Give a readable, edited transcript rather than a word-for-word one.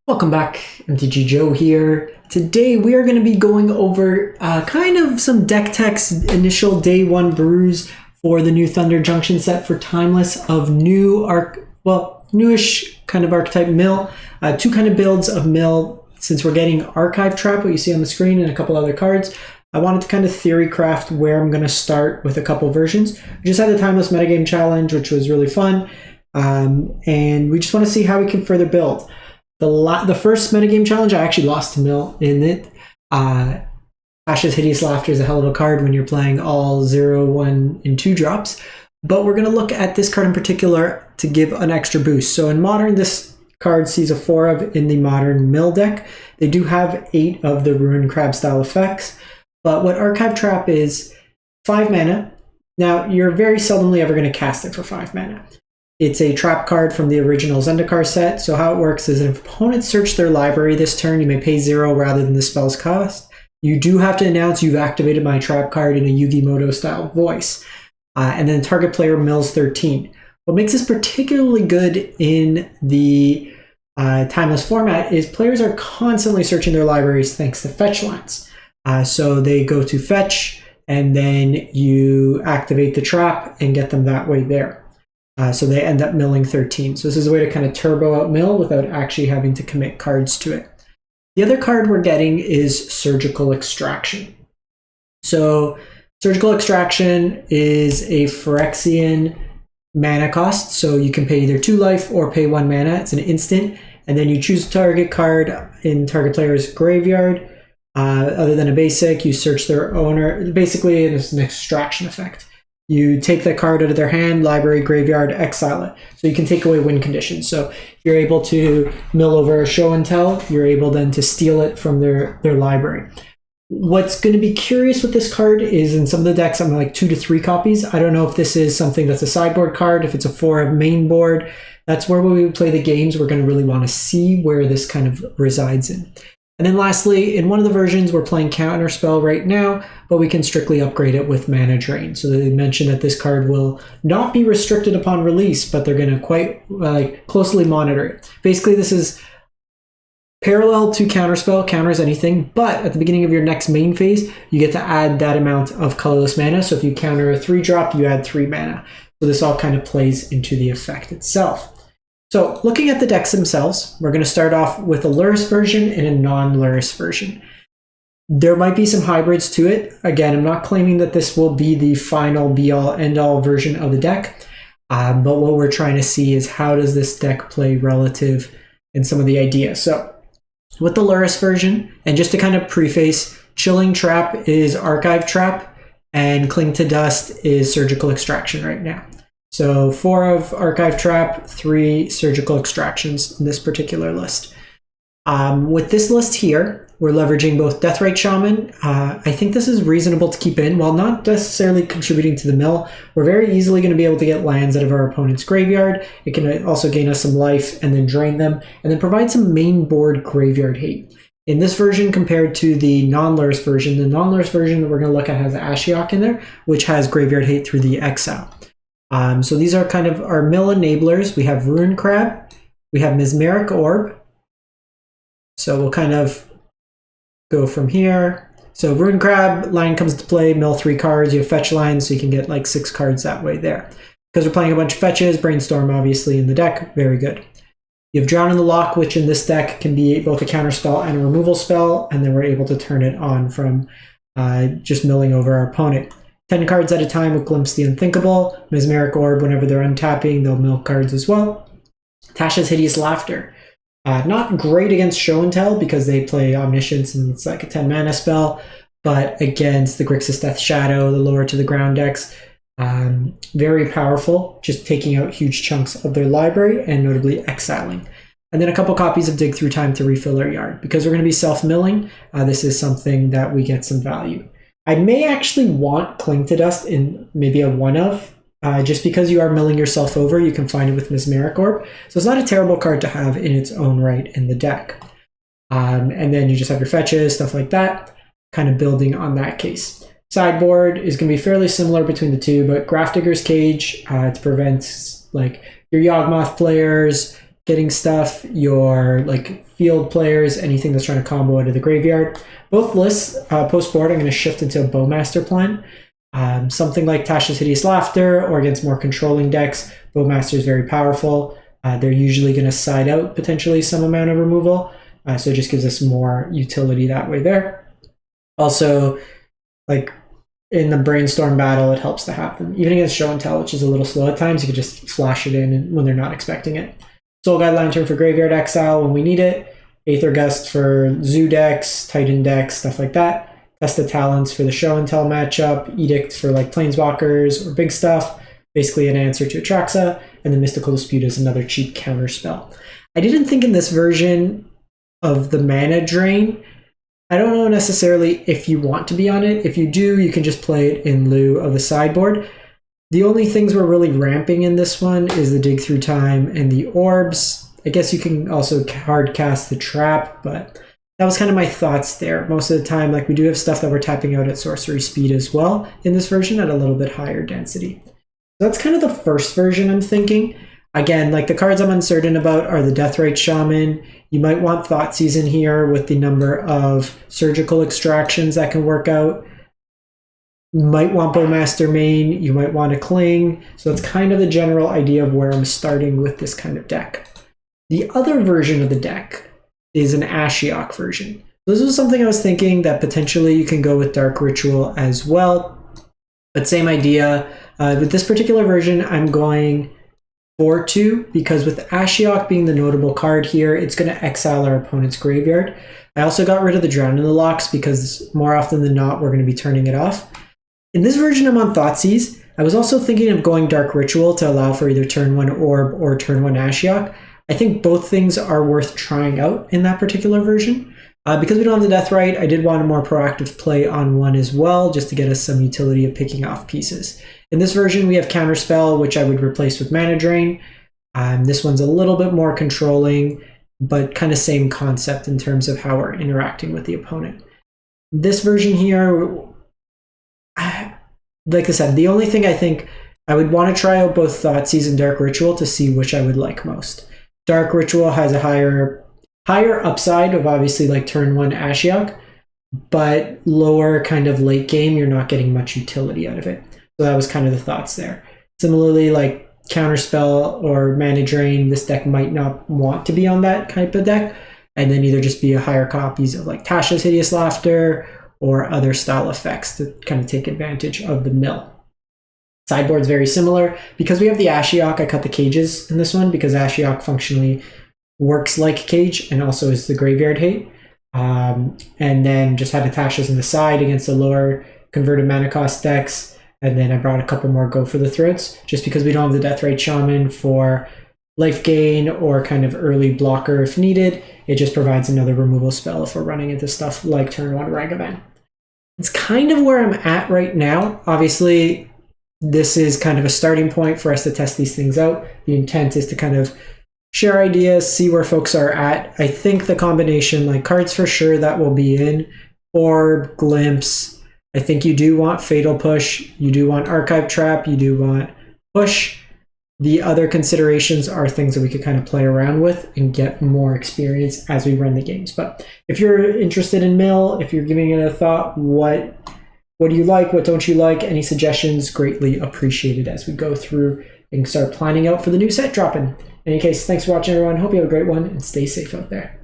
Welcome back, MTG Joe here. Today we are going to be going over kind of some deck techs, initial day one brews for the new Thunder Junction set for Timeless of newish kind of archetype mill. Two kind of builds of mill since we're getting archive trap, what you see on the screen, and a couple other cards. I wanted to kind of theory craft where I'm going to start with a couple versions. We just had the Timeless metagame challenge, which was really fun, and we just want to see how we can further build. The first metagame challenge, I actually lost to Mill in it. Ash's Hideous Laughter is a hell of a card when you're playing all 0, 1, and 2 drops. But we're going to look at this card in particular to give an extra boost. So in Modern, this card sees a 4 of in the Modern Mill deck. They do have 8 of the Ruin Crab style effects. But what Archive Trap is, 5 mana. Now, you're very seldomly ever going to cast it for 5 mana. It's a trap card from the original Zendikar set, so how it works is if opponents search their library this turn, you may pay 0 rather than the spell's cost. You do have to announce you've activated my trap card in a Yugi-Moto style voice. And then target player mills 13. What makes this particularly good in the Timeless format is players are constantly searching their libraries thanks to fetch lands. So they go to fetch, and then you activate the trap and get them that way there. So they end up milling 13. So this is a way to kind of turbo out mill without actually having to commit cards to it. The other card we're getting is Surgical Extraction. So Surgical Extraction is a Phyrexian mana cost. So you can pay either 2 life or pay 1 mana. It's an instant. And then you choose a target card in target player's graveyard. Other than a basic, you search their owner. Basically, it's an extraction effect. You take that card out of their hand, library, graveyard, exile it. So you can take away win conditions. So if you're able to mill over a show and tell, you're able then to steal it from their library. What's going to be curious with this card is in some of the decks, I'm like 2 to 3 copies. I don't know if this is something that's a sideboard card, if it's a 4 of main board. That's where when we play the games, we're going to really want to see where this kind of resides in. And then lastly, in one of the versions, we're playing Counterspell right now, but we can strictly upgrade it with Mana Drain. So they mentioned that this card will not be restricted upon release, but they're going to quite closely monitor it. Basically, this is parallel to Counterspell, counters anything, but at the beginning of your next main phase, you get to add that amount of colorless mana. So if you counter a 3-drop, you add 3 mana. So this all kind of plays into the effect itself. So looking at the decks themselves, we're going to start off with a Lurrus version and a non-Lurrus version. There might be some hybrids to it. Again, I'm not claiming that this will be the final be-all, end-all version of the deck, but what we're trying to see is how does this deck play relative in some of the ideas. So with the Lurrus version, and just to kind of preface, Chilling Trap is Archive Trap, and Cling to Dust is Surgical Extraction right now. So 4 of Archive Trap, 3 Surgical Extractions in this particular list. With this list here, we're leveraging both Deathrite Shaman. I think this is reasonable to keep in. While not necessarily contributing to the mill, we're very easily going to be able to get lands out of our opponent's graveyard. It can also gain us some life and then drain them, and then provide some main board graveyard hate. In this version compared to the non-Lurrus version, the non-Lurrus version that we're going to look at has Ashiok in there, which has graveyard hate through the exile. So these are kind of our mill enablers. We have Ruin Crab, we have Mesmeric Orb. So we'll kind of go from here. So Ruin Crab, line comes to play, mill 3 cards, you have fetch lines, so you can get like 6 cards that way there. Because we're playing a bunch of fetches, Brainstorm obviously in the deck, very good. You have Drown in the Loch, which in this deck can be both a counter spell and a removal spell, and then we're able to turn it on from just milling over our opponent. 10 cards at a time with Glimpse the Unthinkable. Mesmeric Orb, whenever they're untapping, they'll mill cards as well. Tasha's Hideous Laughter. Not great against Show and Tell because they play Omniscience and it's like a 10 mana spell, but against the Grixis Death Shadow, the lower to the ground decks, very powerful, just taking out huge chunks of their library and notably exiling. And then a couple copies of Dig Through Time to refill our yard. Because we're going to be self-milling, this is something that we get some value. I may actually want Cling to Dust in maybe a 1-of. Just because you are milling yourself over, you can find it with Mesmeric Orb. So it's not a terrible card to have in its own right in the deck. And then you just have your fetches, stuff like that, kind of building on that case. Sideboard is going to be fairly similar between the two, but Grafdigger's Cage to prevent like your Yawgmoth players, getting stuff, your like field players, anything that's trying to combo out of the graveyard. Both lists, post-board, I'm going to shift into a Bowmaster plan. Something like Tasha's Hideous Laughter, or against more controlling decks, Bowmaster is very powerful. They're usually going to side out potentially some amount of removal, so it just gives us more utility that way there. Also, like in the brainstorm battle, it helps to have them. Even against show and tell, which is a little slow at times, you could just flash it in when they're not expecting it. Soul Guide Lantern for graveyard exile when we need it. Aether Gust for zoo decks, Titan decks, stuff like that. Test of Talents for the show and tell matchup. Edict for like planeswalkers or big stuff. Basically an answer to Atraxa. And the Mystical Dispute is another cheap counter spell. I didn't think in this version of the mana drain, I don't know necessarily if you want to be on it. If you do, you can just play it in lieu of the sideboard. The only things we're really ramping in this one is the Dig Through Time and the Orbs. I guess you can also hard cast the Trap, but that was kind of my thoughts there. Most of the time, like we do have stuff that we're tapping out at sorcery speed as well in this version at a little bit higher density. So that's kind of the first version I'm thinking. Again, like the cards I'm uncertain about are the Deathrite Shaman. You might want Thoughtseize in here with the number of surgical extractions that can work out. You might want Bowmaster main. You might want to Cling. So that's kind of the general idea of where I'm starting with this kind of deck. The other version of the deck is an Ashiok version. This was something I was thinking that potentially you can go with Dark Ritual as well. But same idea. With this particular version, I'm going 4-2 because with Ashiok being the notable card here, it's going to exile our opponent's graveyard. I also got rid of the Drown in the Locks because more often than not, we're going to be turning it off. In this version, I'm on Thoughtseize. I was also thinking of going Dark Ritual to allow for either turn 1 Orb or turn 1 Ashiok. I think both things are worth trying out in that particular version. Because we don't have the Deathrite, I did want a more proactive play on one as well, just to get us some utility of picking off pieces. In this version, we have Counterspell, which I would replace with Mana Drain. This one's a little bit more controlling, but kind of same concept in terms of how we're interacting with the opponent. This version here, like I said, the only thing I think I would want to try out both Thoughtseize and Dark Ritual to see which I would like most. Dark Ritual has a higher upside of obviously like turn 1 Ashiok, but lower kind of late game, you're not getting much utility out of it. So that was kind of the thoughts there. Similarly, like Counterspell or Mana Drain, this deck might not want to be on that type of deck, and then either just be a higher copies of like Tasha's Hideous Laughter or other style effects to kind of take advantage of the mill. Sideboard's very similar. Because we have the Ashiok, I cut the cages in this one because Ashiok functionally works like cage and also is the graveyard hate. And then just had Tasha's in the side against the lower converted mana cost decks. And then I brought a couple more Go for the Throats just because we don't have the Deathrite Shaman for life gain or kind of early blocker if needed. It just provides another removal spell if we're running into stuff like turn 1 Ragavan. It's kind of where I'm at right now. Obviously, this is kind of a starting point for us to test these things out. The intent is to kind of share ideas, see where folks are at. I think the combination, like cards for sure that will be in, Orb, Glimpse. I think you do want Fatal Push, you do want Archive Trap, you do want Push. The other considerations are things that we could kind of play around with and get more experience as we run the games. But if you're interested in Mill, if you're giving it a thought, what do you like? What don't you like? Any suggestions? Greatly appreciated as we go through and start planning out for the new set dropping. In any case, thanks for watching, everyone. Hope you have a great one and stay safe out there.